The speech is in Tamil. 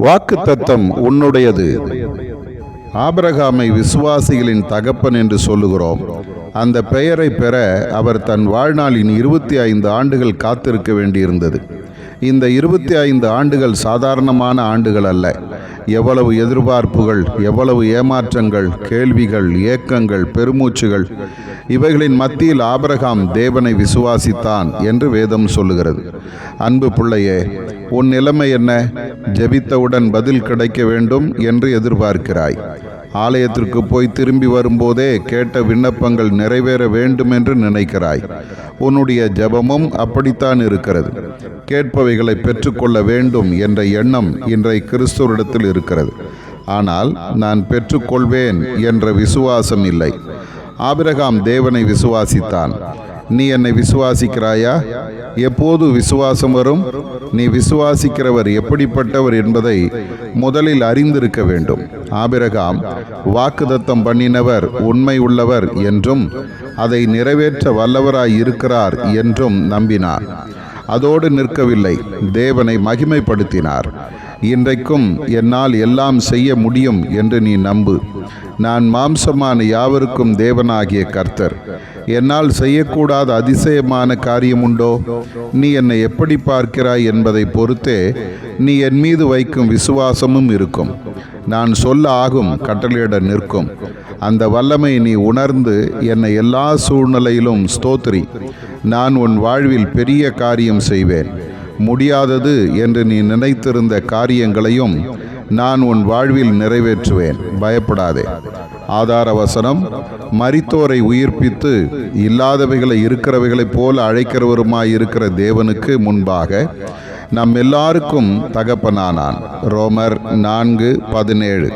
வாக்குத்தத்தம் உன்னுடையது. ஆபிரகாமை விசுவாசிகளின் தகப்பன் என்று சொல்லுகிறோம். அந்த பெயரை பெற அவர் தன் வாழ்நாளின் 25 ஆண்டுகள் காத்திருக்க வேண்டியிருந்தது. இந்த 25 ஆண்டுகள் சாதாரணமான ஆண்டுகள் அல்ல. எவ்வளவு எதிர்பார்ப்புகள், எவ்வளவு ஏமாற்றங்கள், கேள்விகள், ஏக்கங்கள், பெருமூச்சுகள், இவைகளின் மத்தியில் ஆபிரகாம் தேவனை விசுவாசித்தான் என்று வேதம் சொல்லுகிறது. அன்பு பிள்ளையே, உன் நிலைமை என்ன? ஜெபித்தவுடன் பதில் கிடைக்க வேண்டும் என்று எதிர்பார்க்கிறாய். ஆலயத்திற்கு போய் திரும்பி வரும்போதே கேட்ட விண்ணப்பங்கள் நிறைவேற வேண்டும் என்று நினைக்கிறாய். உன்னுடைய ஜெபமும் அப்படித்தான் இருக்கிறது. கேட்பவைகளை பெற்றுக்கொள்ள வேண்டும் என்ற எண்ணம் இன்றைய கிறிஸ்துவரிடத்தில் இருக்கிறது. ஆனால் நான் பெற்றுக்கொள்வேன் என்ற விசுவாசம் இல்லை. ஆபிரகாம் தேவனை விசுவாசித்தான். நீ என்னை விசுவாசிக்கிறாயா? எப்போது விசுவாசம் வரும்? நீ விசுவாசிக்கிறவர் எப்படிப்பட்டவர் என்பதை முதலில் அறிந்திருக்க வேண்டும். ஆபிரகாம் வாக்குத்தத்தம் பண்ணினவர் உண்மை உள்ளவர் என்றும் அதை நிறைவேற்ற வல்லவராய் இருக்கிறார் என்றும் நம்பினார். அதோடு நிற்கவில்லை, தேவனை மகிமைப்படுத்தினார். இன்றைக்கும் என்னால் எல்லாம் செய்ய முடியும் என்று நீ நம்பு. நான் மாம்சமான யாவருக்கும் தேவனாகிய கர்த்தர். என்னால் செய்யக்கூடாத அதிசயமான காரியம் உண்டோ? நீ என்னை எப்படி பார்க்கிறாய் என்பதை பொறுத்தே நீ என் மீது வைக்கும் விசுவாசமும் இருக்கும். நான் சொல்ல ஆகும், கட்டளையிட நிற்கும். அந்த வல்லமை நீ உணர்ந்து என்னை எல்லா சூழ்நிலையிலும் ஸ்தோத்திரி. நான் உன் வாழ்வில் பெரிய காரியம் செய்வேன். முடியாதது என்று நீ நினைத்திருந்த காரியங்களையும் நான் உன் வாழ்வில் நிறைவேற்றுவேன். பயப்படாதே. ஆதார வசனம், மரித்தோரை உயிர்ப்பித்து இல்லாதவைகளை இருக்கிறவைகளைப் போல அழைக்கிறவருமாய் இருக்கிற தேவனுக்கு முன்பாக நம் எல்லாருக்கும் தகப்பனானான். ரோமர் 4:17.